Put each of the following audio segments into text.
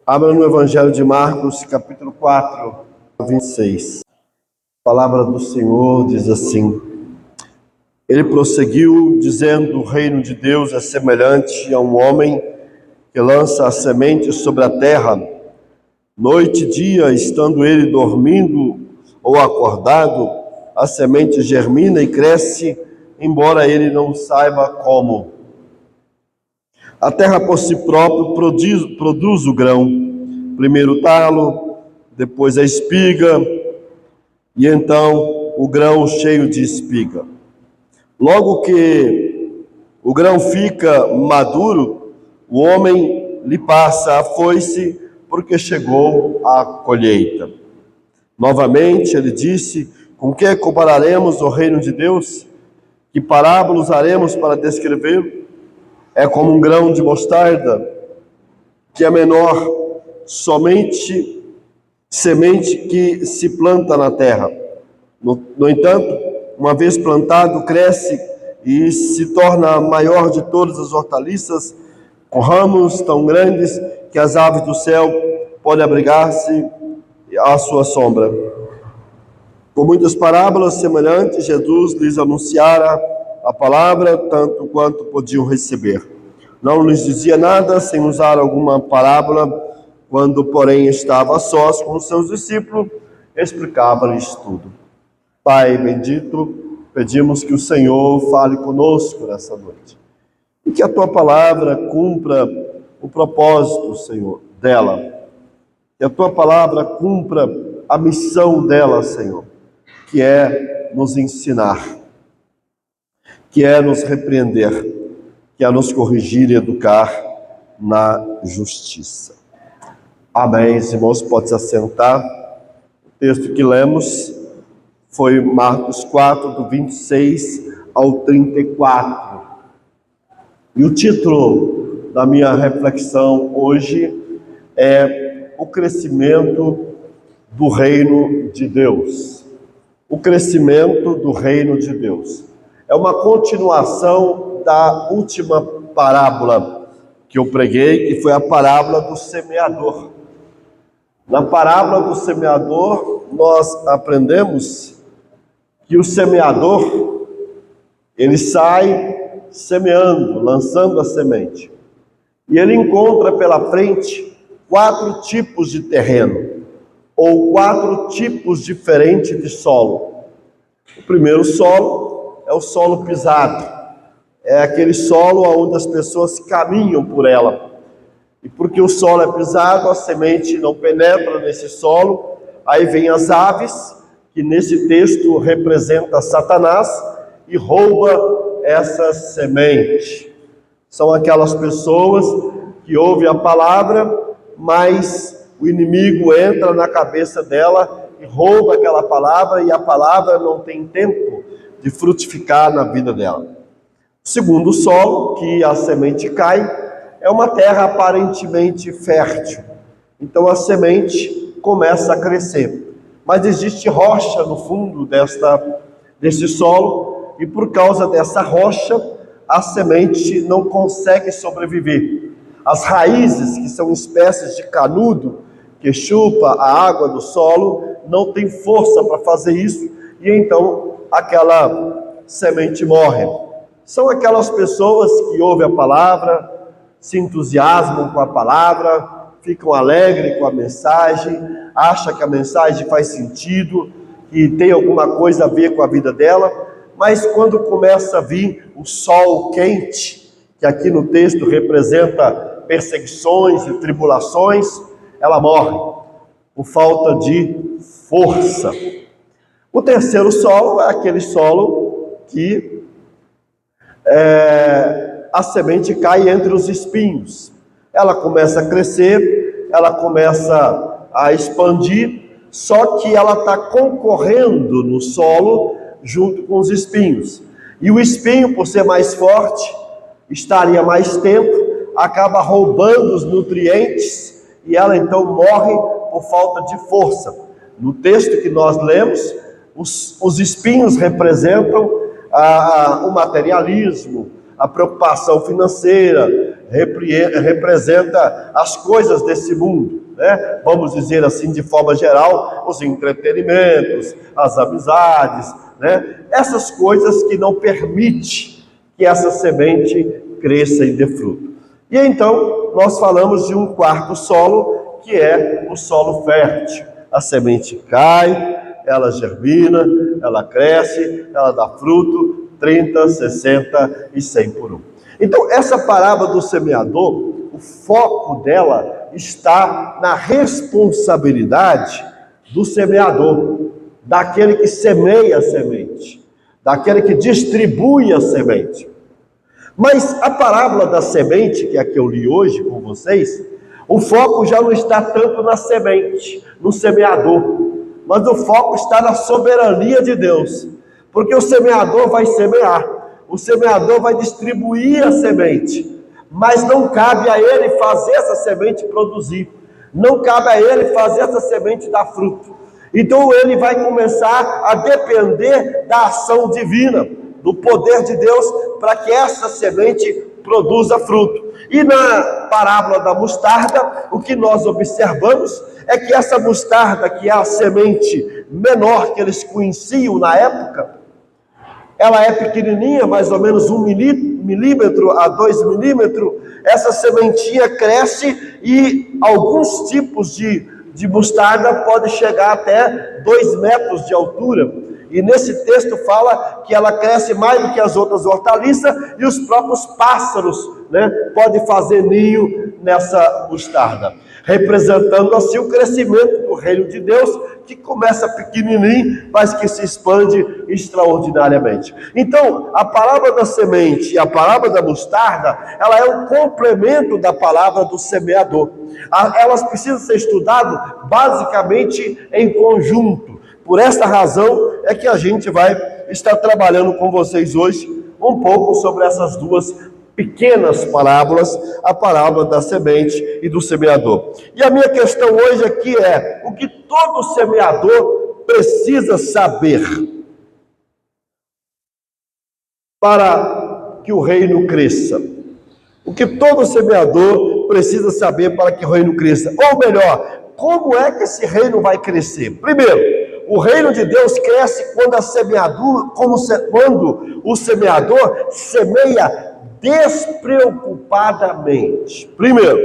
Abra no Evangelho de Marcos, capítulo 4, 26. A palavra do Senhor diz assim: Ele prosseguiu, dizendo: O reino de Deus é semelhante a um homem que lança a semente sobre a terra. Noite e dia, estando ele dormindo ou acordado, a semente germina e cresce, embora ele não saiba como. A terra por si própria produz o grão, primeiro o talo, depois a espiga, e então o grão cheio de espiga. Logo que o grão fica maduro, o homem lhe passa a foice, porque chegou a colheita. Novamente ele disse: Com que compararemos o reino de Deus? Que parábola usaremos para descrevê-lo? É como um grão de mostarda, que é menor, somente semente que se planta na terra. No entanto, uma vez plantado, cresce e se torna a maior de todas as hortaliças, com ramos tão grandes que as aves do céu podem abrigar-se à sua sombra. Com muitas parábolas semelhantes, Jesus lhes anunciara a palavra, tanto quanto podiam receber. Não lhes dizia nada sem usar alguma parábola. Quando, porém, estava a sós com os seus discípulos, explicava-lhes tudo. Pai bendito, pedimos que o Senhor fale conosco nessa noite. E que a Tua palavra cumpra o propósito, Senhor, dela. Que a Tua palavra cumpra a missão dela, Senhor, que é nos ensinar, que é nos repreender, que é nos corrigir e educar na justiça. Amém, irmãos, pode se assentar. O texto que lemos foi Marcos 4, do 26 ao 34. E o título da minha reflexão hoje é o crescimento do reino de Deus. O crescimento do reino de Deus. É uma continuação da última parábola que eu preguei, que foi a parábola do semeador. Na parábola do semeador, nós aprendemos que o semeador, ele sai semeando, lançando a semente. E ele encontra pela frente 4 tipos de terreno, ou 4 tipos diferentes de solo. O primeiro solo é o solo pisado. É aquele solo onde as pessoas caminham por ela. E porque o solo é pisado, a semente não penetra nesse solo. Aí vem as aves, que nesse texto representa Satanás, e rouba essa semente. São aquelas pessoas que ouvem a palavra, mas o inimigo entra na cabeça dela e rouba aquela palavra, e a palavra não tem tempo de frutificar na vida dela. O segundo solo, que a semente cai, é uma terra aparentemente fértil. Então a semente começa a crescer. Mas existe rocha no fundo desse solo, e por causa dessa rocha, a semente não consegue sobreviver. As raízes, que são espécies de canudo, que chupa a água do solo, não tem força para fazer isso, e então aquela semente morre. São aquelas pessoas que ouvem a palavra, se entusiasmam com a palavra, ficam alegres com a mensagem, acham que a mensagem faz sentido, que tem alguma coisa a ver com a vida dela, mas quando começa a vir o sol quente, que aqui no texto representa perseguições e tribulações, ela morre por falta de força. O terceiro solo é aquele solo que a semente cai entre os espinhos. Ela começa a crescer, ela começa a expandir, só que ela está concorrendo no solo junto com os espinhos. E o espinho, por ser mais forte, estaria mais tempo, acaba roubando os nutrientes e ela então morre por falta de força. No texto que nós lemos, os espinhos representam o materialismo, a preocupação financeira, representa as coisas desse mundo, né? Vamos dizer assim, de forma geral, os entretenimentos, as amizades, né? Essas coisas que não permitem que essa semente cresça e dê fruto. E então, nós falamos de um quarto solo, que é o solo fértil. A semente cai, ela germina, ela cresce, ela dá fruto, 30, 60 e 100 por um. Então, essa parábola do semeador, o foco dela está na responsabilidade do semeador, daquele que semeia a semente, daquele que distribui a semente. Mas a parábola da semente, que é a que eu li hoje com vocês, o foco já não está tanto na semente, no semeador, mas o foco está na soberania de Deus, porque o semeador vai semear, o semeador vai distribuir a semente, mas não cabe a ele fazer essa semente produzir, não cabe a ele fazer essa semente dar fruto. Então ele vai começar a depender da ação divina, do poder de Deus, para que essa semente produza fruto. E na parábola da mostarda, o que nós observamos é que essa mostarda, que é a semente menor que eles conheciam na época, ela é pequenininha, mais ou menos 1 milímetro a 2 milímetros, essa sementinha cresce e alguns tipos de mostarda podem chegar até 2 metros de altura. E nesse texto fala que ela cresce mais do que as outras hortaliças e os próprios pássaros, né, podem fazer ninho nessa mostarda, representando assim o crescimento do reino de Deus, que começa pequenininho, mas que se expande extraordinariamente. Então, a palavra da semente e a palavra da mostarda, ela é um complemento da palavra do semeador. Elas precisam ser estudadas basicamente em conjunto. Por esta razão é que a gente vai estar trabalhando com vocês hoje um pouco sobre essas duas pequenas parábolas, a parábola da semente e do semeador. E a minha questão hoje aqui é: o que todo semeador precisa saber para que o reino cresça? O que todo semeador precisa saber para que o reino cresça? Ou melhor, como é que esse reino vai crescer? Primeiro, o reino de Deus cresce quando o semeador semeia despreocupadamente. Primeiro,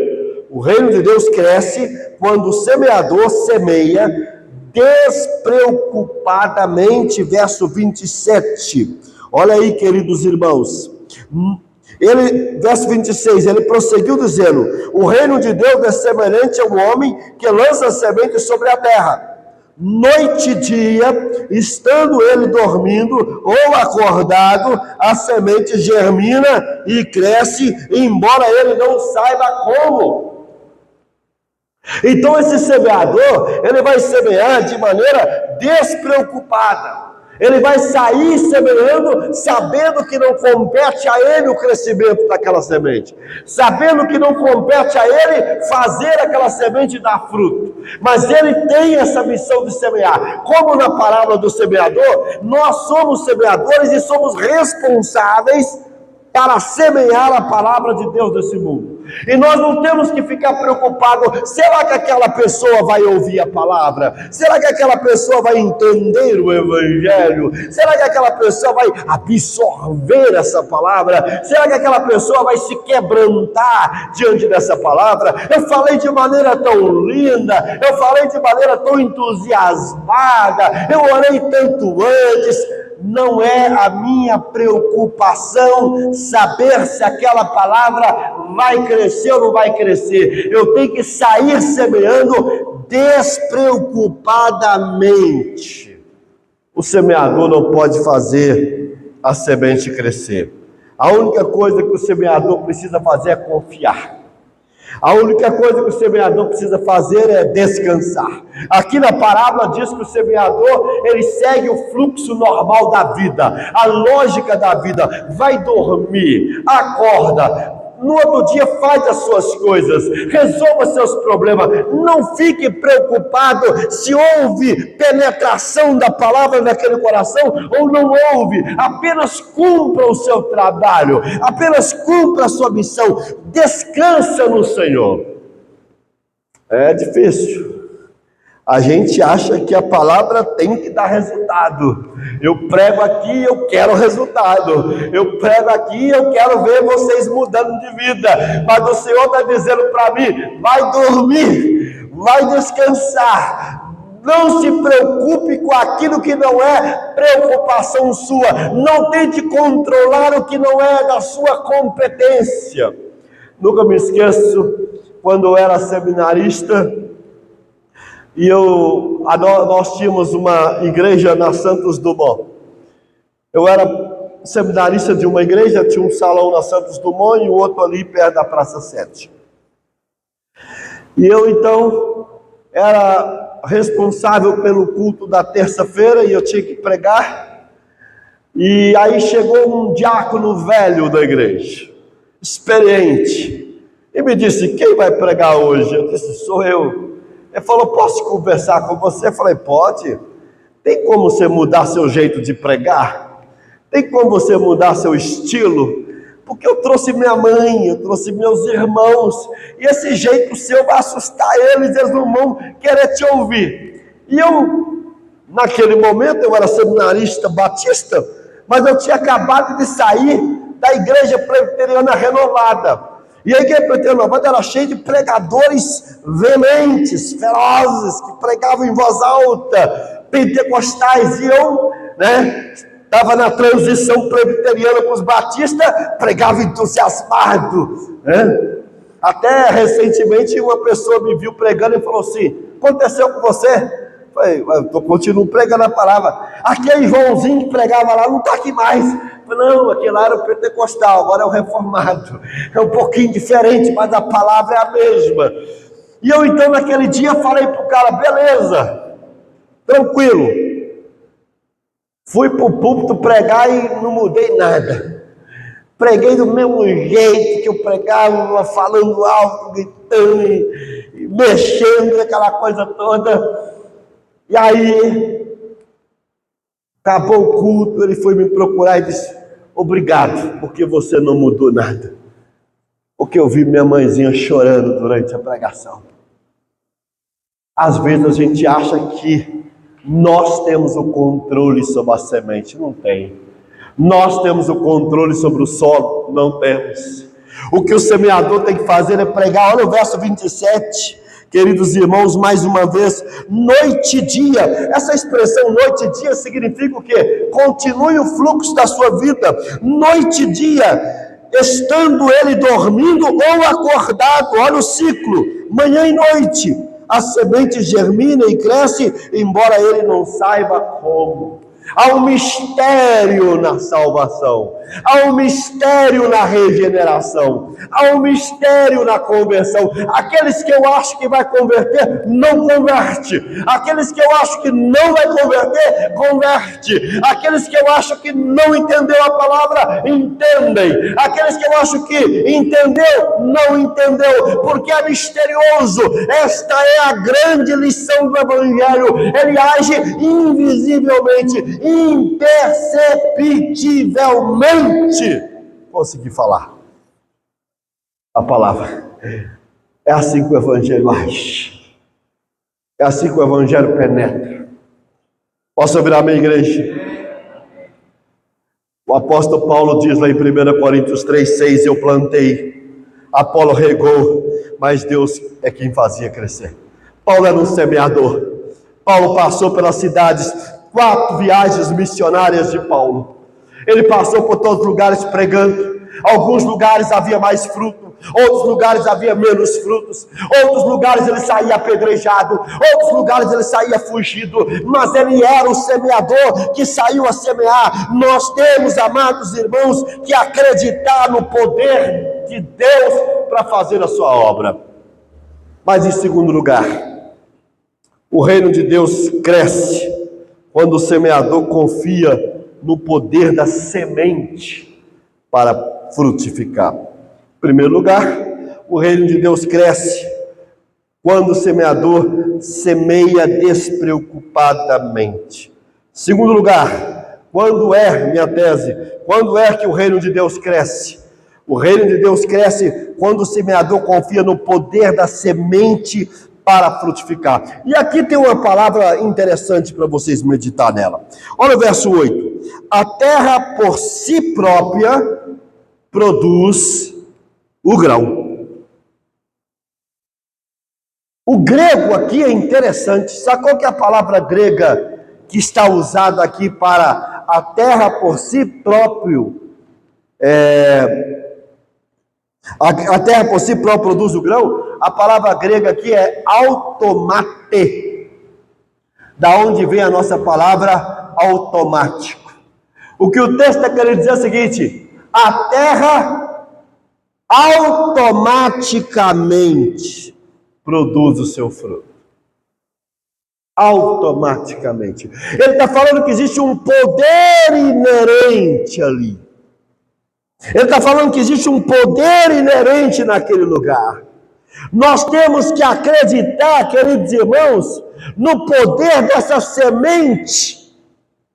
o reino de Deus cresce quando o semeador semeia despreocupadamente. Verso 27. Olha aí, queridos irmãos. Verso 26, ele prosseguiu dizendo: o reino de Deus é semelhante a um homem que lança a semente sobre a terra. Noite e dia, estando ele dormindo ou acordado, a semente germina e cresce, embora ele não saiba como. Então esse semeador, ele vai semear de maneira despreocupada. Ele vai sair semeando, sabendo que não compete a ele o crescimento daquela semente, sabendo que não compete a ele fazer aquela semente dar fruto, mas ele tem essa missão de semear. Como na parábola do semeador, nós somos semeadores e somos responsáveis para semear a palavra de Deus nesse mundo. E nós não temos que ficar preocupados: será que aquela pessoa vai ouvir a palavra? Será que aquela pessoa vai entender o evangelho? Será que aquela pessoa vai absorver essa palavra? Será que aquela pessoa vai se quebrantar diante dessa palavra? Eu falei de maneira tão linda, eu falei de maneira tão entusiasmada, eu orei tanto antes. Não é a minha preocupação saber se aquela palavra vai crescer ou não vai crescer. Eu tenho que sair semeando despreocupadamente. O semeador não pode fazer a semente crescer. A única coisa que o semeador precisa fazer é confiar. A única coisa que o semeador precisa fazer é descansar. Aqui na parábola diz que o semeador, ele segue o fluxo normal da vida, a lógica da vida. Vai dormir, acorda, No outro dia faz as suas coisas, resolva seus problemas. Não fique preocupado se houve penetração da palavra naquele coração ou não houve. Apenas cumpra o seu trabalho, apenas cumpra a sua missão. Descansa no Senhor. É difícil. A gente acha que a palavra tem que dar resultado. Eu prego aqui, eu quero resultado. Eu prego aqui, eu quero ver vocês mudando de vida. Mas o Senhor está dizendo para mim: vai dormir, vai descansar. Não se preocupe com aquilo que não é preocupação sua. Não tente controlar o que não é da sua competência. Nunca me esqueço, quando eu era seminarista, e nós tínhamos uma igreja na Santos Dumont. Eu era seminarista de uma igreja, tinha um salão na Santos Dumont e o outro ali perto da Praça 7. E eu então era responsável pelo culto da terça-feira e eu tinha que pregar. E aí chegou um diácono velho da igreja, experiente, e me disse: quem vai pregar hoje? Eu disse: sou eu. Ele falou: posso conversar com você? Eu falei: pode. Tem como você mudar seu jeito de pregar? Tem como você mudar seu estilo? Porque eu trouxe minha mãe, eu trouxe meus irmãos, e esse jeito seu vai assustar eles não vão querer te ouvir. E eu, naquele momento, eu era seminarista batista, mas eu tinha acabado de sair da igreja presbiteriana renovada. E a igreja presbiteriana era cheia de pregadores veementes, ferozes, que pregavam em voz alta, pentecostais. E eu, estava na transição presbiteriana com os batistas, pregava entusiasmado. Até recentemente uma pessoa me viu pregando e falou assim: aconteceu com você? Eu continuo pregando a palavra. Aquele Joãozinho que pregava lá não está aqui mais. Não, aquele lá era o pentecostal, agora é o reformado. É um pouquinho diferente, mas a palavra é a mesma. E eu então naquele dia falei para o cara: beleza, tranquilo. Fui para o púlpito pregar e não mudei nada. Preguei do mesmo jeito que eu pregava, falando alto, gritando e mexendo, aquela coisa toda. E aí, acabou o culto, ele foi me procurar e disse: obrigado, porque você não mudou nada. Porque eu vi minha mãezinha chorando durante a pregação. Às vezes a gente acha que nós temos o controle sobre a semente. Não tem. Nós temos o controle sobre o solo. Não temos. O que o semeador tem que fazer é pregar. Olha o verso 27. Queridos irmãos, mais uma vez, noite e dia. Essa expressão noite e dia significa o quê? Continue o fluxo da sua vida. Noite e dia, estando ele dormindo ou acordado. Olha o ciclo, manhã e noite. A semente germina e cresce, embora ele não saiba como. Há um mistério na salvação, há um mistério na regeneração, há um mistério na conversão. Aqueles que eu acho que vai converter, não converte. Aqueles que eu acho que não vai converter, converte. Aqueles que eu acho que não entendeu a palavra, entendem. Aqueles que eu acho que entendeu, não entendeu, porque é misterioso. Esta é a grande lição do Evangelho. Ele age invisivelmente, imperceptivelmente. Consegui falar a palavra. É assim que o Evangelho age. É assim que o Evangelho penetra. Posso ouvir amém, igreja? O apóstolo Paulo diz lá em 1 Coríntios 3:6: eu plantei, Apolo regou, mas Deus é quem fazia crescer. Paulo era um semeador. Paulo passou pelas cidades, 4 viagens missionárias de Paulo. Ele passou por todos os lugares pregando. Alguns lugares havia mais fruto, outros lugares havia menos frutos, outros lugares ele saía apedrejado, outros lugares ele saía fugido, mas ele era o semeador que saiu a semear. Nós temos, amados irmãos, que acreditar no poder de Deus para fazer a sua obra. Mas em segundo lugar, o reino de Deus cresce quando o semeador confia no poder da semente para frutificar. Em primeiro lugar, o reino de Deus cresce quando o semeador semeia despreocupadamente. Segundo lugar, minha tese, quando é que o reino de Deus cresce? O reino de Deus cresce quando o semeador confia no poder da semente para frutificar. E aqui tem uma palavra interessante para vocês meditar nela. Olha o verso 8. A terra por si própria produz o grão. O grego aqui é interessante. Sabe qual que é a palavra grega que está usada aqui para a terra por si próprio? A terra por si própria produz o grão. A palavra grega aqui é automate, da onde vem a nossa palavra automático. O que o texto está querendo dizer é o seguinte: a terra automaticamente produz o seu fruto. Automaticamente. Ele está falando que existe um poder inerente ali. Ele está falando que existe um poder inerente naquele lugar. Nós temos que acreditar, queridos irmãos, no poder dessa semente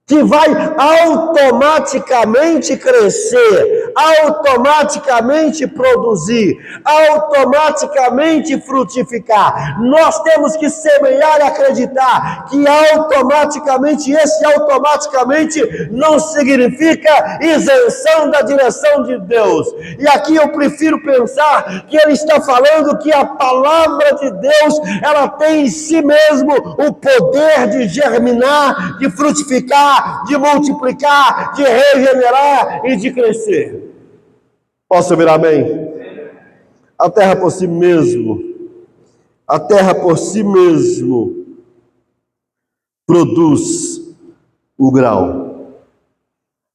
que vai automaticamente crescer, automaticamente produzir, automaticamente frutificar. Nós temos que semear e acreditar que automaticamente, esse automaticamente não significa isenção da direção de Deus. E aqui eu prefiro pensar que ele está falando que a palavra de Deus, ela tem em si mesmo o poder de germinar, de frutificar, de multiplicar, de regenerar e de crescer. Posso ouvir amém? A terra por si mesmo produz o grão.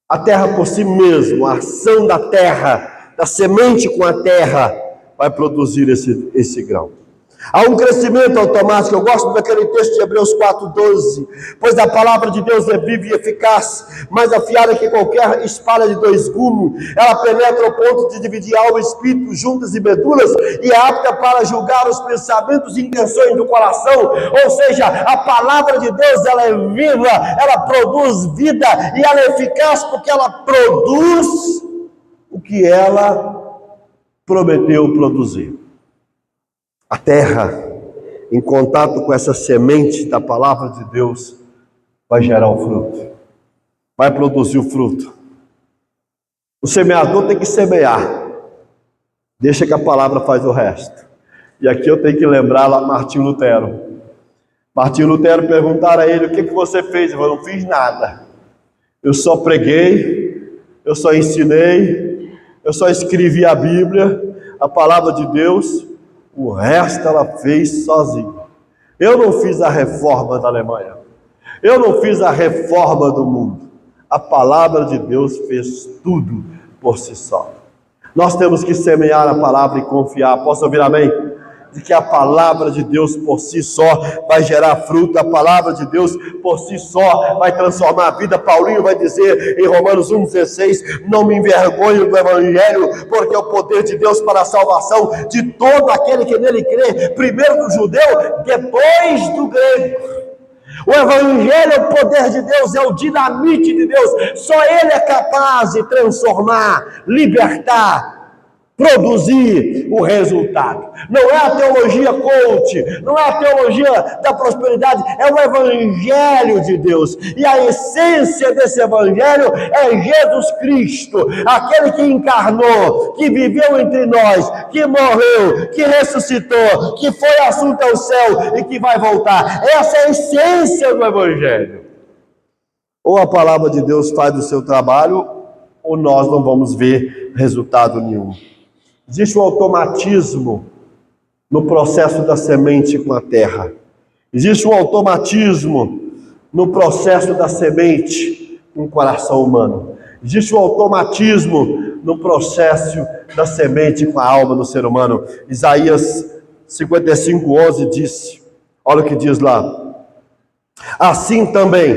A terra por si mesmo, a ação da terra, da semente com a terra, vai produzir esse grão. Há um crescimento automático. Eu gosto daquele texto de Hebreus 4:12, pois a palavra de Deus é viva e eficaz, mais afiada que qualquer espada de dois gumes. Ela penetra ao ponto de dividir alma e espírito, juntas e medulas, e é apta para julgar os pensamentos e intenções do coração. Ou seja, a palavra de Deus, ela é viva, ela produz vida, e ela é eficaz porque ela produz o que ela prometeu produzir. A terra, em contato com essa semente da palavra de Deus, vai gerar o fruto, vai produzir o fruto. O semeador tem que semear, deixa que a palavra faz o resto. E aqui eu tenho que lembrar lá Martinho Lutero. Martinho Lutero perguntaram a ele: o que você fez? Eu não fiz nada, eu só preguei, eu só ensinei, eu só escrevi a Bíblia, a palavra de Deus. O resto ela fez sozinha. Eu não fiz a reforma da Alemanha. Eu não fiz a reforma do mundo. A palavra de Deus fez tudo por si só. Nós temos que semear a palavra e confiar. Posso ouvir amém? De que a palavra de Deus por si só vai gerar fruto, a palavra de Deus por si só vai transformar a vida. Paulinho vai dizer em Romanos 1,16: não me envergonho do Evangelho, porque é o poder de Deus para a salvação de todo aquele que nele crê, primeiro do judeu, depois do grego. O Evangelho é o poder de Deus, é o dinamite de Deus. Só Ele é capaz de transformar, libertar, produzir o resultado. Não é a teologia coach, não é a teologia da prosperidade, é o Evangelho de Deus. E a essência desse Evangelho é Jesus Cristo, aquele que encarnou, que viveu entre nós, que morreu, que ressuscitou, que foi assunto ao céu e que vai voltar. Essa é a essência do Evangelho. Ou a palavra de Deus faz o seu trabalho, ou nós não vamos ver resultado nenhum. Existe um automatismo no processo da semente com a terra. Existe um automatismo no processo da semente com o coração humano. Existe um automatismo no processo da semente com a alma do ser humano. Isaías 55:11 disse, olha o que diz lá: assim também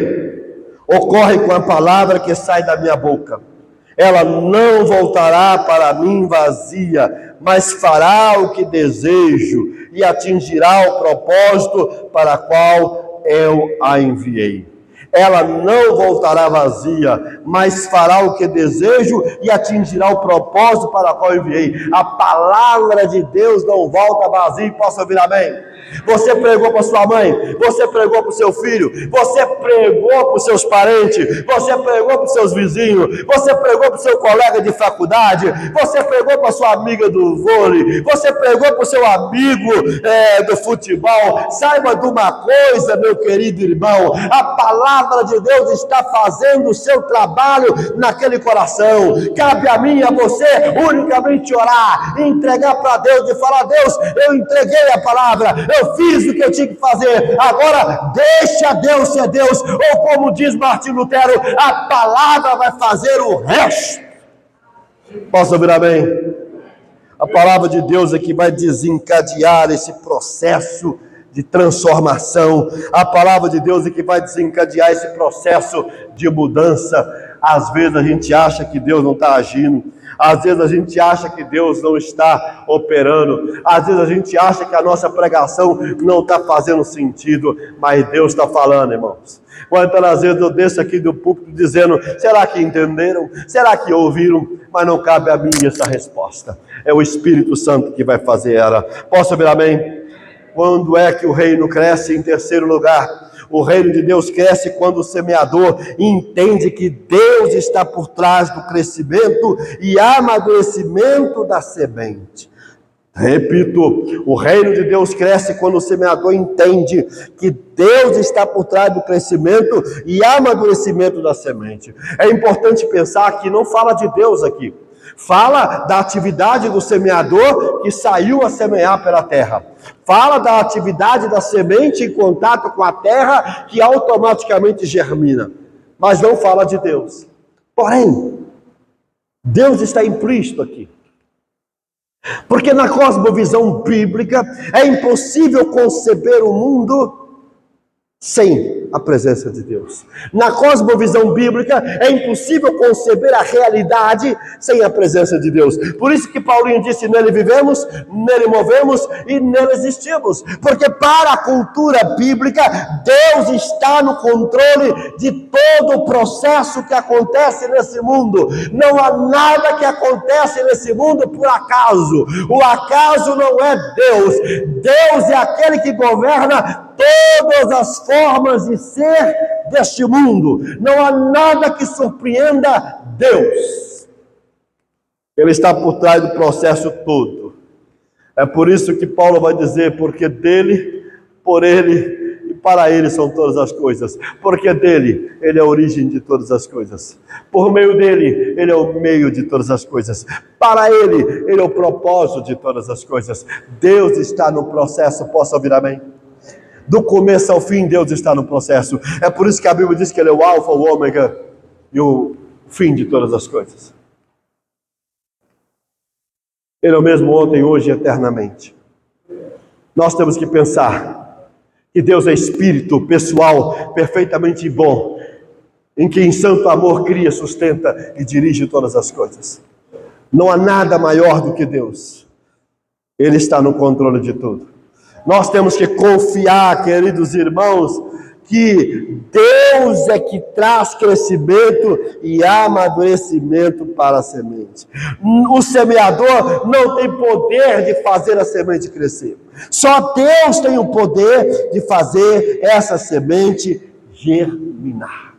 ocorre com a palavra que sai da minha boca. Ela não voltará para mim vazia, mas fará o que desejo e atingirá o propósito para qual eu a enviei. Ela não voltará vazia, mas fará o que desejo e atingirá o propósito para o qual eu enviei. A palavra de Deus não volta vazia, e possa ouvir amém. Você pregou para sua mãe, você pregou para o seu filho, você pregou para os seus parentes, você pregou para os seus vizinhos, você pregou para o seu colega de faculdade, você pregou para a sua amiga do vôlei, você pregou para o seu amigo do futebol. Saiba de uma coisa, meu querido irmão, a palavra de Deus está fazendo o seu trabalho naquele coração. Cabe a mim e a você unicamente orar, entregar para Deus e falar: Deus, eu entreguei a palavra, eu fiz o que eu tinha que fazer, agora deixa Deus ser Deus, ou como diz Martinho Lutero, a palavra vai fazer o resto. Posso ouvir amém? A palavra de Deus é que vai desencadear esse processo de transformação. A palavra de Deus é que vai desencadear esse processo de mudança. Às vezes a gente acha que Deus não está agindo, às vezes a gente acha que Deus não está operando, às vezes a gente acha que a nossa pregação não está fazendo sentido, mas Deus está falando, irmãos. Quantas vezes eu desço aqui do púlpito dizendo: será que entenderam? Será que ouviram? Mas não cabe a mim essa resposta. É o Espírito Santo que vai fazer ela. Posso ouvir amém? Quando é que o reino cresce? Em terceiro lugar, o reino de Deus cresce quando o semeador entende que Deus está por trás do crescimento e amadurecimento da semente. Repito, o reino de Deus cresce quando o semeador entende que Deus está por trás do crescimento e amadurecimento da semente. É importante pensar que não fala de Deus aqui. Fala da atividade do semeador que saiu a semear pela terra. Fala da atividade da semente em contato com a terra que automaticamente germina. Mas não fala de Deus. Porém, Deus está implícito aqui. Porque na cosmovisão bíblica é impossível conceber o mundo sem a presença de Deus. Na cosmovisão bíblica é impossível conceber a realidade sem a presença de Deus. Por isso que Paulinho disse: nele vivemos, nele movemos e nele existimos. Porque para a cultura bíblica, Deus está no controle de todo o processo que acontece nesse mundo. Não há nada que acontece nesse mundo por acaso. O acaso não é Deus. Deus é aquele que governa todas as formas de ser deste mundo. Não há nada que surpreenda Deus. Ele está por trás do processo todo. É por isso que Paulo vai dizer: porque dele, por ele e para ele são todas as coisas. Porque dele, ele é a origem de todas as coisas. Por meio dele, ele é o meio de todas as coisas. Para ele, ele é o propósito de todas as coisas. Deus está no processo. Posso ouvir amém? Do começo ao fim, Deus está no processo. É por isso que a Bíblia diz que Ele é o alfa, o ômega e o fim de todas as coisas. Ele é o mesmo ontem, hoje e eternamente. Nós temos que pensar que Deus é espírito pessoal, perfeitamente bom, em que em santo amor cria, sustenta e dirige todas as coisas. Não há nada maior do que Deus. Ele está no controle de tudo. Nós temos que confiar, queridos irmãos, que Deus é que traz crescimento e amadurecimento para a semente. O semeador não tem poder de fazer a semente crescer. Só Deus tem o poder de fazer essa semente germinar.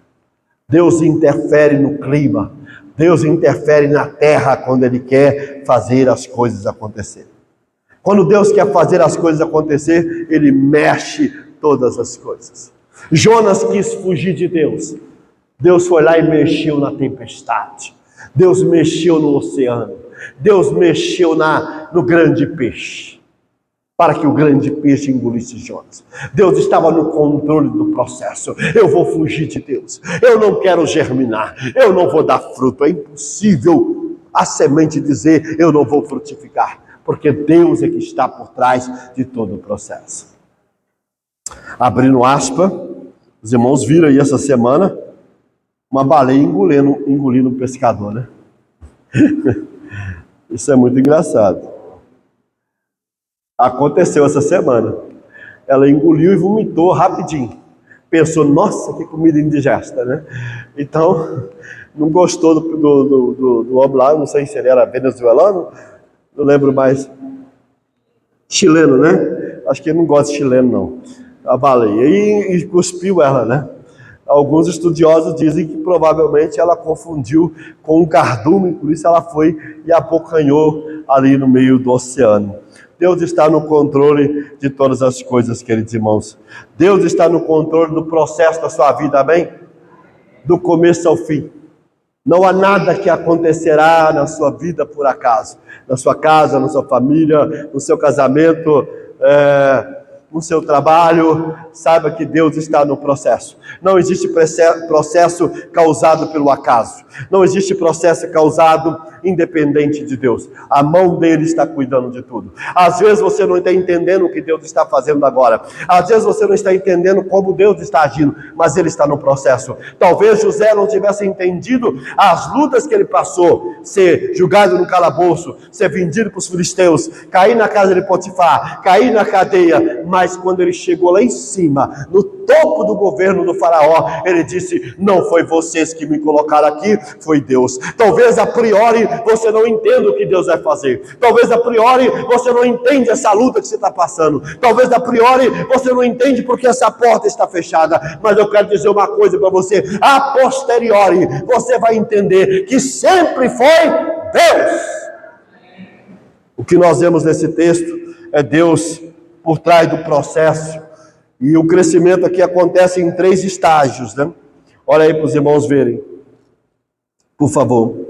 Deus interfere no clima. Deus interfere na terra quando Ele quer fazer as coisas acontecerem. Quando Deus quer fazer as coisas acontecer, Ele mexe todas as coisas. Jonas quis fugir de Deus. Deus foi lá e mexeu na tempestade. Deus mexeu no oceano. Deus mexeu no grande peixe, para que o grande peixe engolisse Jonas. Deus estava no controle do processo. Eu vou fugir de Deus. Eu não quero germinar. Eu não vou dar fruto. É impossível a semente dizer: eu não vou frutificar. Porque Deus é que está por trás de todo o processo. Abrindo aspa, os irmãos viram aí essa semana uma baleia engolindo um pescador, né? Isso é muito engraçado. Aconteceu essa semana. Ela engoliu e vomitou rapidinho. Pensou, nossa, que comida indigesta, né? Então, não gostou do oblá, não sei se ele era venezuelano, não lembro mais. Chileno, né? Acho que ele não gosta de chileno, não. A baleia. E cuspiu ela, né? Alguns estudiosos dizem que provavelmente ela confundiu com um cardume, por isso ela foi e abocanhou ali no meio do oceano. Deus está no controle de todas as coisas, queridos irmãos. Deus está no controle do processo da sua vida, amém? Do começo ao fim. Não há nada que acontecerá na sua vida por acaso. Na sua casa, na sua família, no seu casamento, no seu trabalho. Saiba que Deus está no processo. Não existe processo causado pelo acaso. Não existe processo causado independente de Deus. A mão dele está cuidando de tudo. Às vezes você não está entendendo o que Deus está fazendo agora. Às vezes você não está entendendo como Deus está agindo, mas ele está no processo. Talvez José não tivesse entendido as lutas que ele passou, ser julgado no calabouço, ser vendido para os filisteus, cair na casa de Potifar, cair na cadeia, mas quando ele chegou lá em cima, no topo do governo do faraó, ele disse, não foi vocês que me colocaram aqui, foi Deus. Talvez a priori você não entenda o que Deus vai fazer. Talvez a priori você não entende essa luta que você está passando. Talvez a priori você não entende porque essa porta está fechada. Mas eu quero dizer uma coisa para você. A posteriori você vai entender que sempre foi Deus. O que nós vemos nesse texto é Deus por trás do processo. E o crescimento aqui acontece em 3 estágios, né? Olha aí para os irmãos verem. Por favor.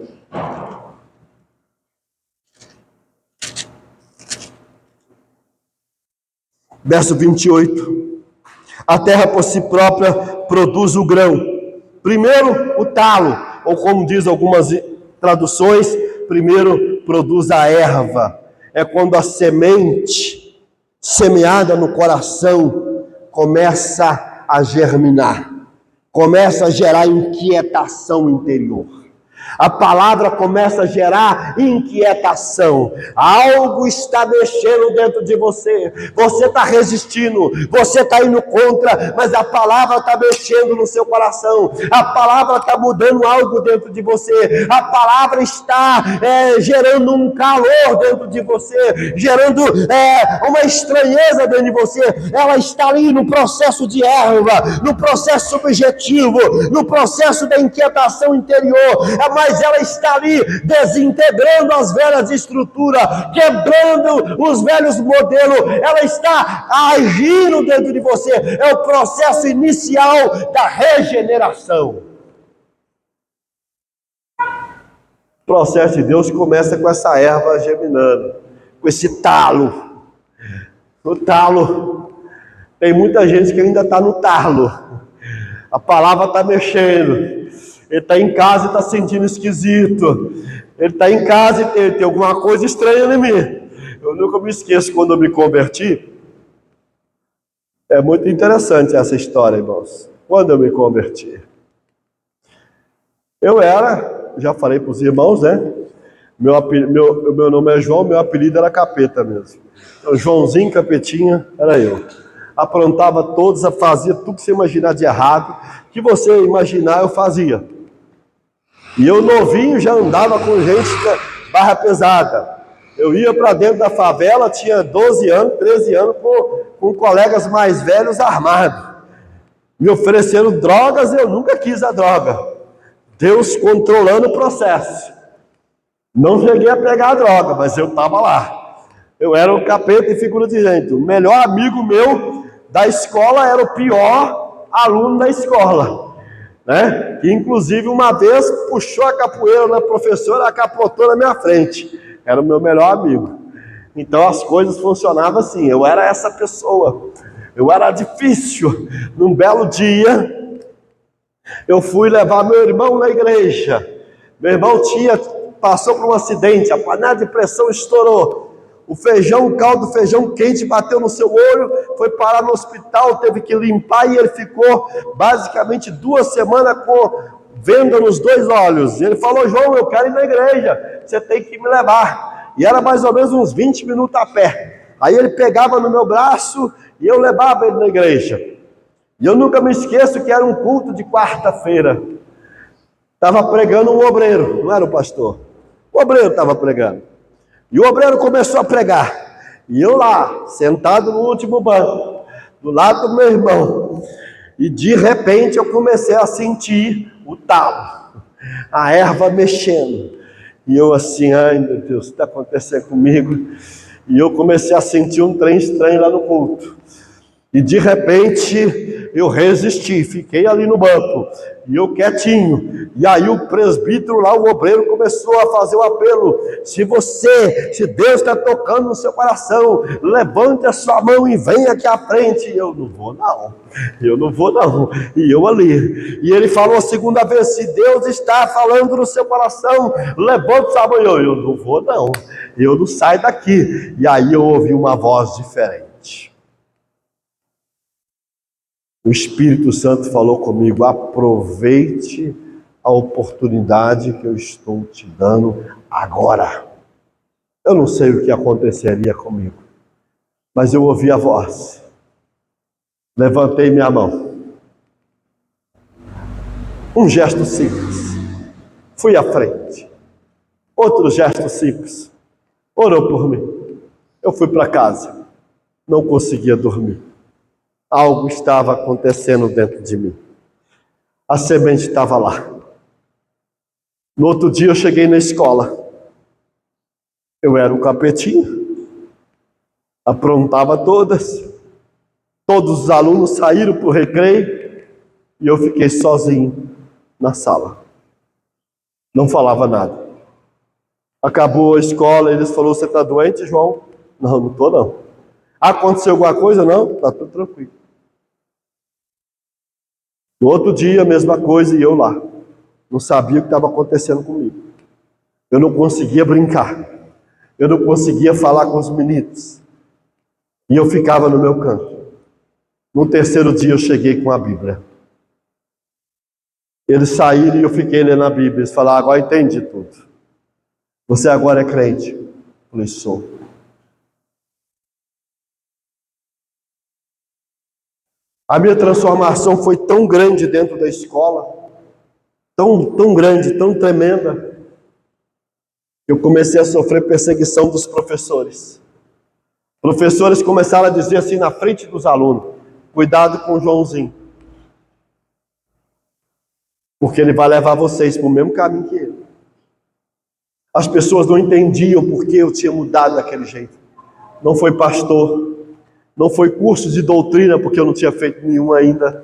Verso 28. A terra por si própria produz o grão. Primeiro o talo, ou como diz algumas traduções, primeiro produz a erva. É quando a semente semeada no coração começa a germinar, começa a gerar inquietação interior. A palavra começa a gerar inquietação. Algo está mexendo dentro de você. Você está resistindo, você está indo contra, mas a palavra está mexendo no seu coração. A palavra está mudando algo dentro de você. A palavra está gerando um calor dentro de você, gerando uma estranheza dentro de você. Ela está ali no processo de erva, no processo subjetivo, no processo da inquietação interior. Mas ela está ali desintegrando as velhas estruturas, quebrando os velhos modelos. Ela está agindo dentro de você. É o processo inicial da regeneração. O processo de Deus começa com essa erva germinando, com esse talo. No talo, tem muita gente que ainda está no talo. A palavra está mexendo. Ele está em casa e está sentindo esquisito. Ele está em casa e tem alguma coisa estranha em mim. Eu nunca me esqueço quando eu me converti. É muito interessante essa história, irmãos. Quando eu me converti, já falei para os irmãos, né? Meu nome é João, meu apelido era Capeta mesmo. Então, Joãozinho Capetinha era eu. Aprontava todos, fazia tudo que você imaginar de errado. Que você imaginar, eu fazia. E eu novinho já andava com gente barra pesada. Eu ia para dentro da favela, tinha 12 anos, 13 anos, com colegas mais velhos armados. Me ofereceram drogas, eu nunca quis a droga. Deus controlando o processo. Não cheguei a pegar a droga, mas eu estava lá. Eu era um capeta e figura de gente. O melhor amigo meu da escola era o pior aluno da escola. Né? Que inclusive uma vez puxou a capoeira na professora, capotou na minha frente. Era o meu melhor amigo. Então as coisas funcionavam assim. Eu era essa pessoa. Eu era difícil. Num belo dia, eu fui levar meu irmão na igreja. Meu irmão passou por um acidente, a panela de pressão estourou. O caldo do feijão quente bateu no seu olho, foi parar no hospital, teve que limpar e ele ficou basicamente 2 semanas com venda nos 2 olhos. Ele falou: João, eu quero ir na igreja, você tem que me levar. E era mais ou menos uns 20 minutos a pé. Aí ele pegava no meu braço e eu levava ele na igreja. E eu nunca me esqueço que era um culto de quarta-feira. Estava pregando um obreiro, não era o pastor. O obreiro estava pregando. E o obreiro começou a pregar. E eu lá, sentado no último banco, do lado do meu irmão. E de repente eu comecei a sentir o talo, a erva mexendo. E eu assim: ai meu Deus, o que está acontecendo comigo? E eu comecei a sentir um trem estranho lá no culto. E de repente eu resisti, fiquei ali no banco, e eu quietinho. E aí o presbítero lá, o obreiro, começou a fazer o apelo: se Deus está tocando no seu coração, levante a sua mão e venha aqui à frente. E eu não vou não. E eu ali. E ele falou a segunda vez: se Deus está falando no seu coração, levante sua mão. Eu não vou não. Eu não saio daqui. E aí eu ouvi uma voz diferente. O Espírito Santo falou comigo: aproveite a oportunidade que eu estou te dando agora. Eu não sei o que aconteceria comigo, mas eu ouvi a voz. Levantei minha mão. Um gesto simples. Fui à frente. Outro gesto simples. Orou por mim. Eu fui para casa. Não conseguia dormir. Algo estava acontecendo dentro de mim. A semente estava lá. No outro dia eu cheguei na escola. Eu era um capetinho. Aprontava todas. Todos os alunos saíram para o recreio. E eu fiquei sozinho na sala. Não falava nada. Acabou a escola, eles falaram: você está doente, João? Não estou não. Aconteceu alguma coisa? Não, está tudo tranquilo. No outro dia, a mesma coisa, e eu lá. Não sabia o que estava acontecendo comigo. Eu não conseguia brincar. Eu não conseguia falar com os meninos. E eu ficava no meu canto. No terceiro dia eu cheguei com a Bíblia. Eles saíram e eu fiquei lendo a Bíblia. Eles falaram: agora entendi tudo. Você agora é crente? Eu falei: sou. A minha transformação foi tão grande dentro da escola, tão grande, tão tremenda, que eu comecei a sofrer perseguição dos professores. Professores começaram a dizer assim na frente dos alunos: cuidado com o Joãozinho, porque ele vai levar vocês para o mesmo caminho que ele. As pessoas não entendiam porque eu tinha mudado daquele jeito. Não foi pastor, não foi curso de doutrina, porque eu não tinha feito nenhum ainda.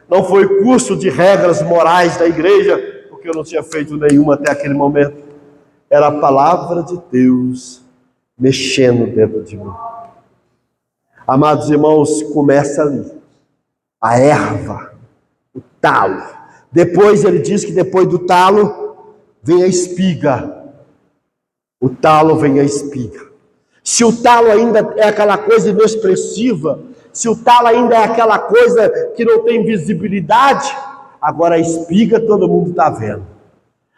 Não foi curso de regras morais da igreja, porque eu não tinha feito nenhuma até aquele momento. Era a palavra de Deus mexendo dentro de mim. Amados irmãos, começa ali. A erva, o talo. Depois ele diz que depois do talo vem a espiga. O talo vem a espiga. Se o talo ainda é aquela coisa inexpressiva, se o talo ainda é aquela coisa que não tem visibilidade, agora a espiga todo mundo está vendo.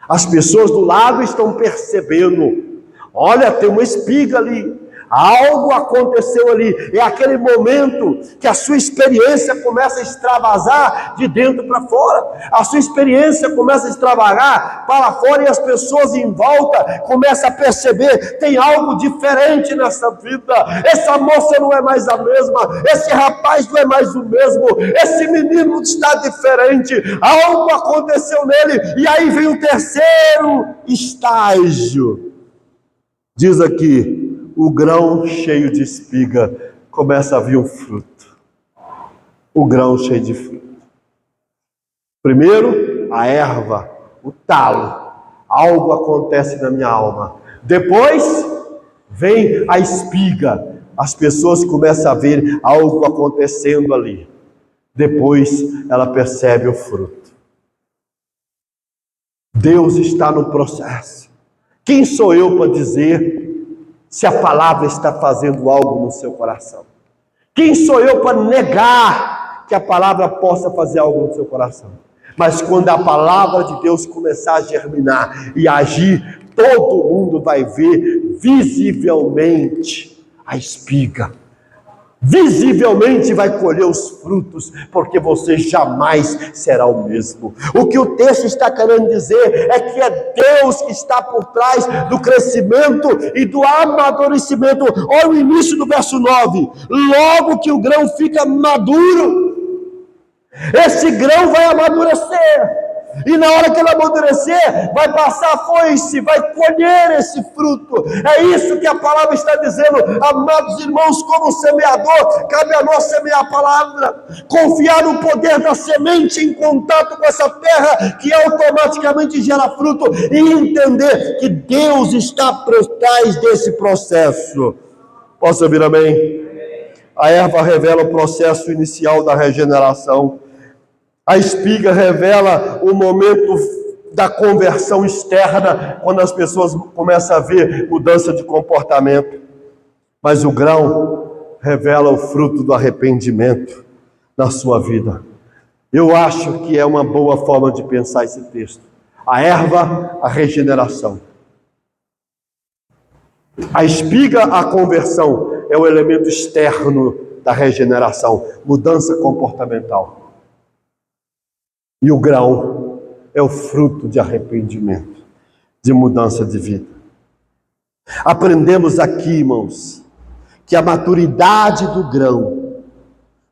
As pessoas do lado estão percebendo. Olha, tem uma espiga ali. Algo aconteceu ali. É aquele momento que a sua experiência começa a extravasar de dentro para fora. A sua experiência começa a extravasar para fora e as pessoas em volta começam a perceber: tem algo diferente nessa vida. Essa moça não é mais a mesma. Esse rapaz não é mais o mesmo. Esse menino está diferente. Algo aconteceu nele. E aí vem o terceiro estágio. Diz aqui: o grão cheio de espiga, começa a vir um fruto. O grão cheio de fruto. Primeiro, a erva, o talo. Algo acontece na minha alma. Depois, vem a espiga. As pessoas começam a ver algo acontecendo ali. Depois, ela percebe o fruto. Deus está no processo. Quem sou eu para dizer se a palavra está fazendo algo no seu coração? Quem sou eu para negar que a palavra possa fazer algo no seu coração? Mas quando a palavra de Deus começar a germinar e agir, todo mundo vai ver visivelmente a espiga. Visivelmente vai colher os frutos, porque você jamais será o mesmo. O que o texto está querendo dizer é que é Deus que está por trás do crescimento e do amadurecimento. Olha o início do verso 9. Logo que o grão fica maduro, esse grão vai amadurecer. E na hora que ele amadurecer, vai passar a foice, vai colher esse fruto. É isso que a palavra está dizendo. Amados irmãos, como semeador, cabe a nós semear a palavra, confiar no poder da semente em contato com essa terra, que automaticamente gera fruto, e entender que Deus está por trás desse processo. Posso ouvir amém? A erva revela o processo inicial da regeneração. A espiga revela o momento da conversão externa, quando as pessoas começam a ver mudança de comportamento. Mas o grão revela o fruto do arrependimento na sua vida. Eu acho que é uma boa forma de pensar esse texto. A erva, a regeneração. A espiga, a conversão, é o elemento externo da regeneração, mudança comportamental. E o grão é o fruto de arrependimento, de mudança de vida. Aprendemos aqui, irmãos, que a maturidade do grão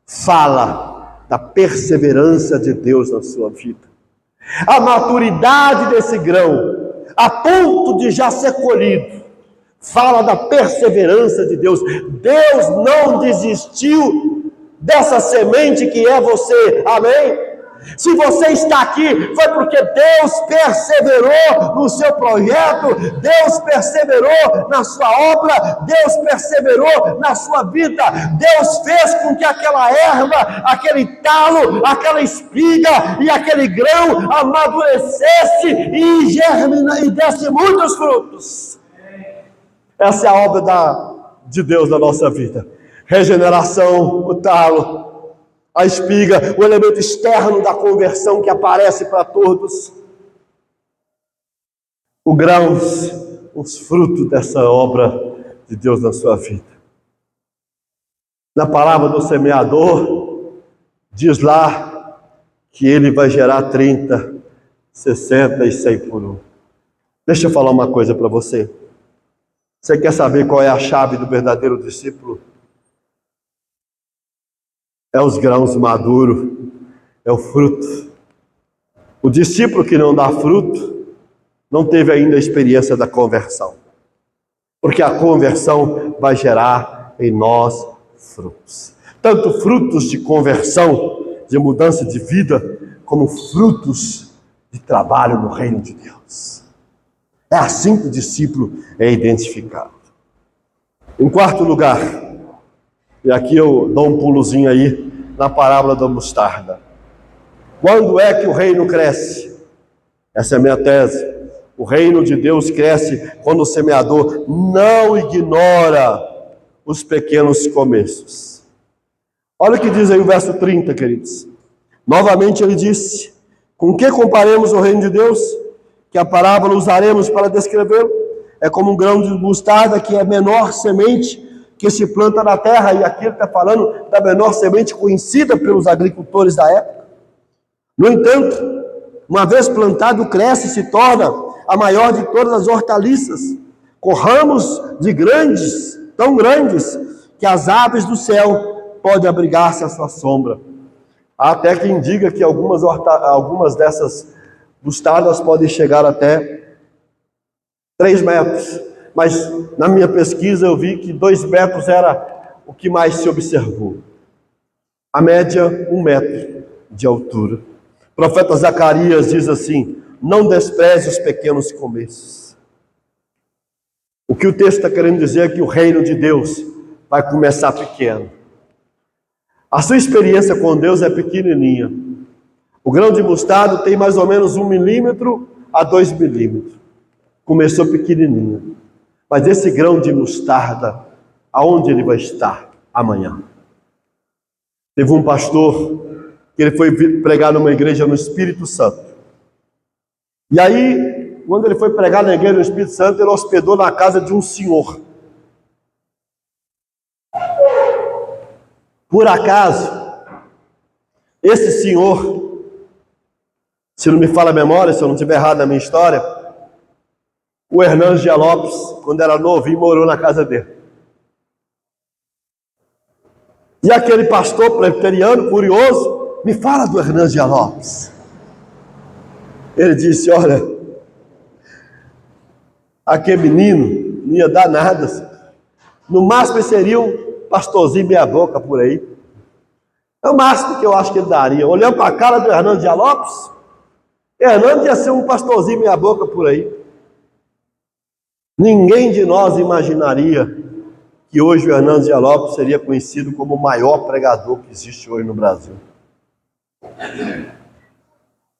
fala da perseverança de Deus na sua vida. A maturidade desse grão, a ponto de já ser colhido, fala da perseverança de Deus. Deus não desistiu dessa semente que é você, amém? Se você está aqui, foi porque Deus perseverou no seu projeto, Deus perseverou na sua obra, Deus perseverou na sua vida, Deus fez com que aquela erva, aquele talo, aquela espiga e aquele grão amadurecesse e germinasse e desse muitos frutos. Essa é a obra de Deus na nossa vida. Regeneração, o talo, a espiga, o elemento externo da conversão que aparece para todos. O grãos, os frutos dessa obra de Deus na sua vida. Na palavra do semeador, diz lá que ele vai gerar 30, 60 e 100 por um. Deixa eu falar uma coisa para você. Você quer saber qual é a chave do verdadeiro discípulo? É os grãos maduros, é o fruto. O discípulo que não dá fruto, não teve ainda a experiência da conversão. Porque a conversão vai gerar em nós frutos. Tanto frutos de conversão, de mudança de vida, como frutos de trabalho no reino de Deus. É assim que o discípulo é identificado. Em quarto lugar, e aqui eu dou um pulozinho aí na parábola da mostarda. Quando é que o reino cresce? Essa é a minha tese. O reino de Deus cresce quando o semeador não ignora os pequenos começos. Olha o que diz aí o verso 30, queridos. Novamente ele disse: com que comparemos o reino de Deus? Que a parábola usaremos para descrevê-lo? É como um grão de mostarda, que é a menor semente que se planta na terra, e aqui ele está falando da menor semente conhecida pelos agricultores da época. No entanto, uma vez plantado, cresce e se torna a maior de todas as hortaliças, com ramos de grandes, tão grandes, que as aves do céu podem abrigar-se à sua sombra. Há até quem diga que algumas dessas mostardas podem chegar até 3 metros. Mas na minha pesquisa eu vi que 2 metros era o que mais se observou. A média, 1 metro de altura. O profeta Zacarias diz assim: não despreze os pequenos começos. O que o texto está querendo dizer é que o reino de Deus vai começar pequeno. A sua experiência com Deus é pequenininha. O grão de mostarda tem mais ou menos 1 milímetro a 2 milímetros. Começou pequenininho. Mas esse grão de mostarda, aonde ele vai estar amanhã? Teve um pastor que ele foi pregar numa igreja no Espírito Santo. E aí, quando ele foi pregar na igreja no Espírito Santo, ele hospedou na casa de um senhor. Por acaso, esse senhor, se não me falha a memória, se eu não estiver errado na minha história, o Hernandes Dias Lopes, quando era novinho, morou na casa dele. E aquele pastor presbiteriano, curioso, me fala do Hernandes Dias Lopes. Ele disse, olha, aquele menino não ia dar nada. No máximo seria um pastorzinho meia boca por aí. É o máximo que eu acho que ele daria. Olhando para a cara do Hernandes Dias Lopes, Hernandes ia ser um pastorzinho meia boca por aí. Ninguém de nós imaginaria que hoje o Hernandes Dias Lopes seria conhecido como o maior pregador que existe hoje no Brasil.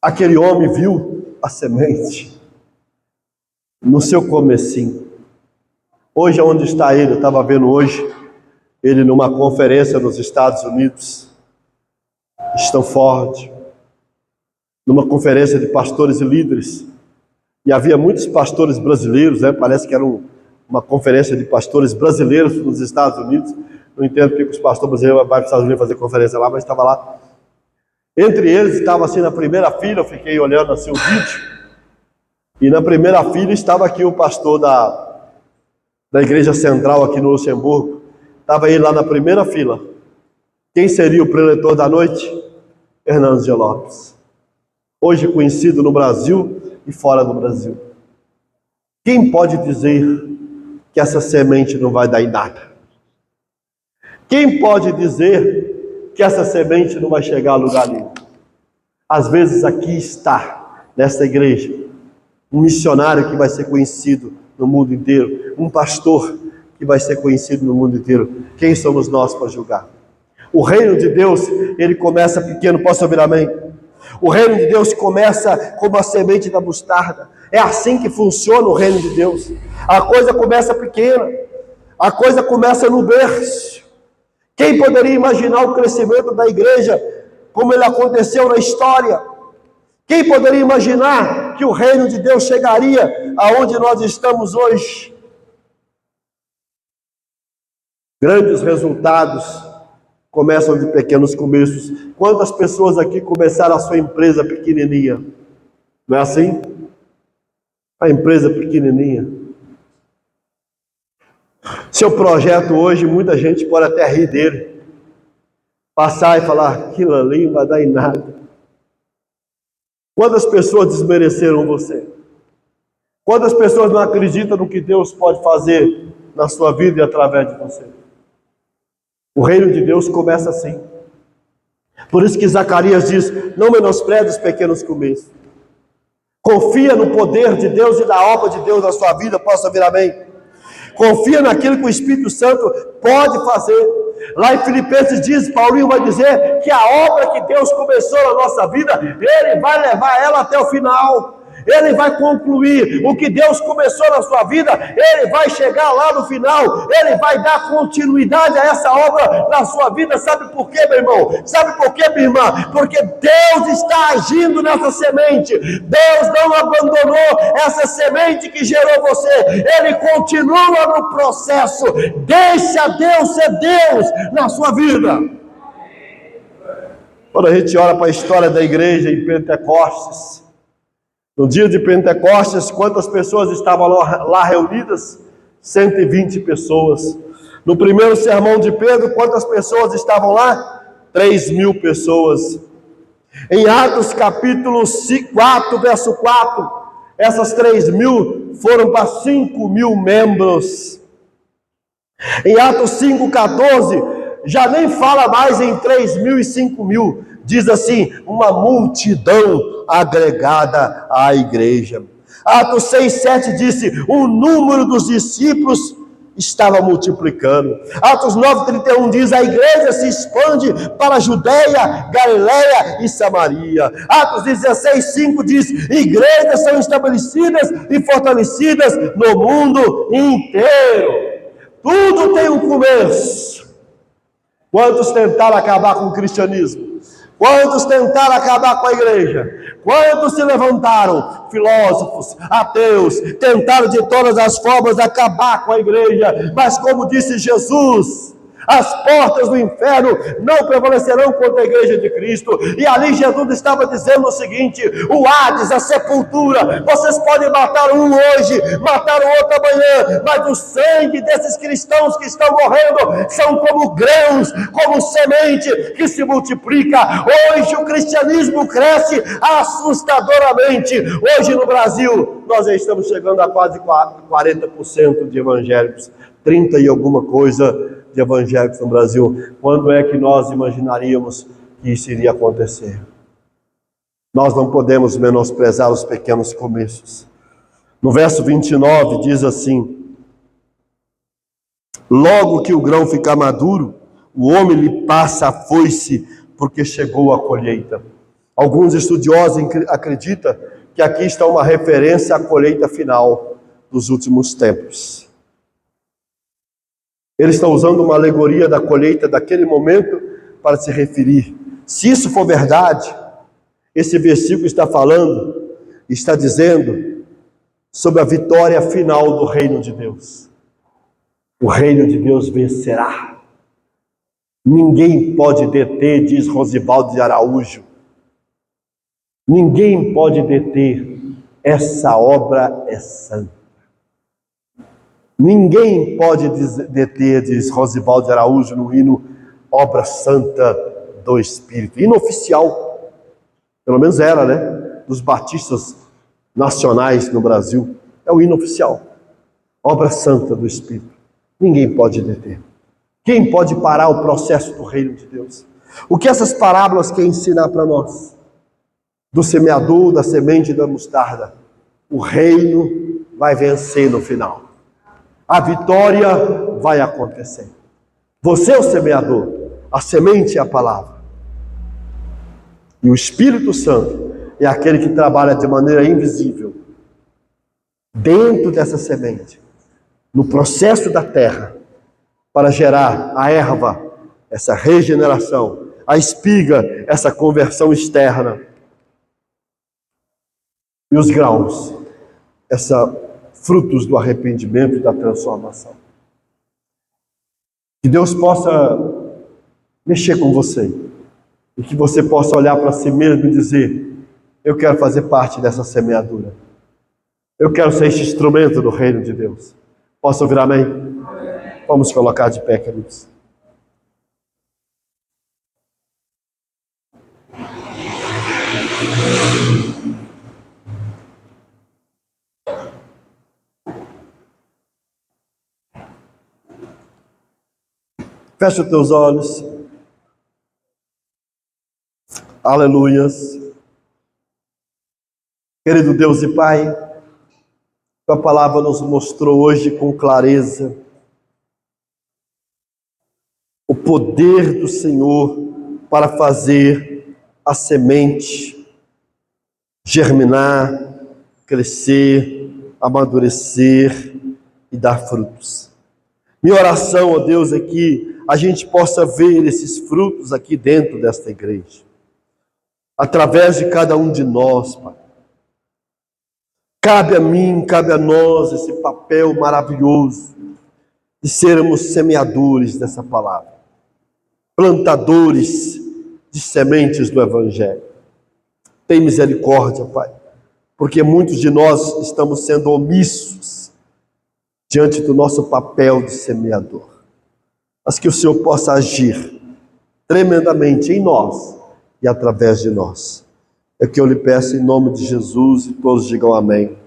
Aquele homem viu a semente no seu comecinho. Hoje, onde está ele? Eu estava vendo hoje ele numa conferência nos Estados Unidos, Stanford, numa conferência de pastores e líderes. E havia muitos pastores brasileiros, parece que era uma conferência de pastores brasileiros nos Estados Unidos. Não entendo porque os pastores brasileiros vão para os Estados Unidos fazer conferência lá, mas estava lá. Entre eles, estava assim na primeira fila, eu fiquei olhando assim o vídeo, e na primeira fila estava aqui o pastor da igreja central aqui no Luxemburgo. Estava ele lá na primeira fila. Quem seria o preletor da noite? Hernandes Dias Lopes. Hoje conhecido no Brasil e fora do Brasil. Quem pode dizer que essa semente não vai dar em nada? Quem pode dizer que essa semente não vai chegar a lugar nenhum? Às vezes aqui está, nesta igreja, um missionário que vai ser conhecido no mundo inteiro, um pastor que vai ser conhecido no mundo inteiro. Quem somos nós para julgar? O reino de Deus, ele começa pequeno. Posso ouvir amém? O reino de Deus começa como a semente da mostarda. É assim que funciona o reino de Deus. A coisa começa pequena, a coisa começa no berço. Quem poderia imaginar o crescimento da igreja como ele aconteceu na história? Quem poderia imaginar que o reino de Deus chegaria aonde nós estamos hoje? Grandes resultados começam de pequenos começos. Quantas pessoas aqui começaram a sua empresa pequenininha? Não é assim? A empresa pequenininha. Seu projeto hoje, muita gente pode até rir dele. Passar e falar, aquilo ali não vai dar em nada. Quantas pessoas desmereceram você? Quantas pessoas não acreditam no que Deus pode fazer na sua vida e através de você? O reino de Deus começa assim. Por isso que Zacarias diz, não menospreze os pequenos começos. Confia no poder de Deus e na obra de Deus na sua vida. Posso ouvir amém? Confia naquilo que o Espírito Santo pode fazer. Lá em Filipenses diz, Paulinho vai dizer que a obra que Deus começou na nossa vida, Ele vai levar ela até o final. Ele vai concluir o que Deus começou na sua vida, Ele vai chegar lá no final, Ele vai dar continuidade a essa obra na sua vida. Sabe por quê, meu irmão? Sabe por quê, minha irmã? Porque Deus está agindo nessa semente. Deus não abandonou essa semente que gerou você. Ele continua no processo. Deixa Deus ser Deus na sua vida. Quando a gente olha para a história da igreja em Pentecostes, no dia de Pentecostes, quantas pessoas estavam lá reunidas? 120 pessoas. No primeiro sermão de Pedro, quantas pessoas estavam lá? 3.000 pessoas. Em Atos capítulo 4, verso 4, essas 3.000 foram para 5.000 membros. Em Atos 5,14, já nem fala mais em 3.000 e 5.000, diz assim, uma multidão agregada à igreja. Atos 6,7 disse, o número dos discípulos estava multiplicando. Atos 9,31 diz, a igreja se expande para a Judeia, Galileia e Samaria. Atos 16,5 diz, igrejas são estabelecidas e fortalecidas no mundo inteiro. Tudo tem um começo. Quantos tentaram acabar com o cristianismo? Quantos tentaram acabar com a igreja? Quantos se levantaram? Filósofos, ateus, tentaram de todas as formas acabar com a igreja. Mas como disse Jesus, as portas do inferno não prevalecerão contra a igreja de Cristo. E ali Jesus estava dizendo o seguinte: o Hades, a sepultura, vocês podem matar um hoje, matar o outro amanhã, mas o sangue desses cristãos que estão morrendo são como grãos, como semente que se multiplica. Hoje o cristianismo cresce assustadoramente. Hoje no Brasil nós já estamos chegando a quase 40% de evangélicos, 30 e alguma coisa de evangélicos no Brasil. Quando é que nós imaginaríamos que isso iria acontecer? Nós não podemos menosprezar os pequenos começos. No verso 29 diz assim: logo que o grão ficar maduro, o homem lhe passa a foice, porque chegou a colheita. Alguns estudiosos acreditam que aqui está uma referência à colheita final dos últimos tempos. Eles estão usando uma alegoria da colheita daquele momento para se referir. Se isso for verdade, esse versículo está dizendo sobre a vitória final do reino de Deus. O reino de Deus vencerá. Ninguém pode deter, diz Rosivaldo de Araújo. Ninguém pode deter. Essa obra é santa. Ninguém pode deter, diz Rosivaldo de Araújo no hino Obra Santa do Espírito. Hino oficial, pelo menos era, né? Dos batistas nacionais no Brasil. É o hino oficial. Obra Santa do Espírito. Ninguém pode deter. Quem pode parar o processo do reino de Deus? O que essas parábolas querem ensinar para nós? Do semeador, da semente e da mostarda. O reino vai vencer no final. A vitória vai acontecer. Você é o semeador, a semente é a palavra. E o Espírito Santo é aquele que trabalha de maneira invisível dentro dessa semente, no processo da terra, para gerar a erva, essa regeneração, a espiga, essa conversão externa, e os grãos, frutos do arrependimento e da transformação. Que Deus possa mexer com você e que você possa olhar para si mesmo e dizer: eu quero fazer parte dessa semeadura. Eu quero ser este instrumento do reino de Deus. Posso ouvir amém? Vamos colocar de pé, queridos. Fecha os teus olhos. Aleluias. Querido Deus e Pai, Tua palavra nos mostrou hoje com clareza o poder do Senhor para fazer a semente germinar, crescer, amadurecer e dar frutos. Minha oração, ó Deus, é que a gente possa ver esses frutos aqui dentro desta igreja, através de cada um de nós, Pai. Cabe a mim, cabe a nós esse papel maravilhoso de sermos semeadores dessa palavra, plantadores de sementes do Evangelho. Tem misericórdia, Pai, porque muitos de nós estamos sendo omissos diante do nosso papel de semeador. Mas que o Senhor possa agir tremendamente em nós e através de nós. É o que eu lhe peço em nome de Jesus, e todos digam amém.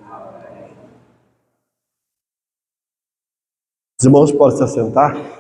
Os irmãos podem se assentar?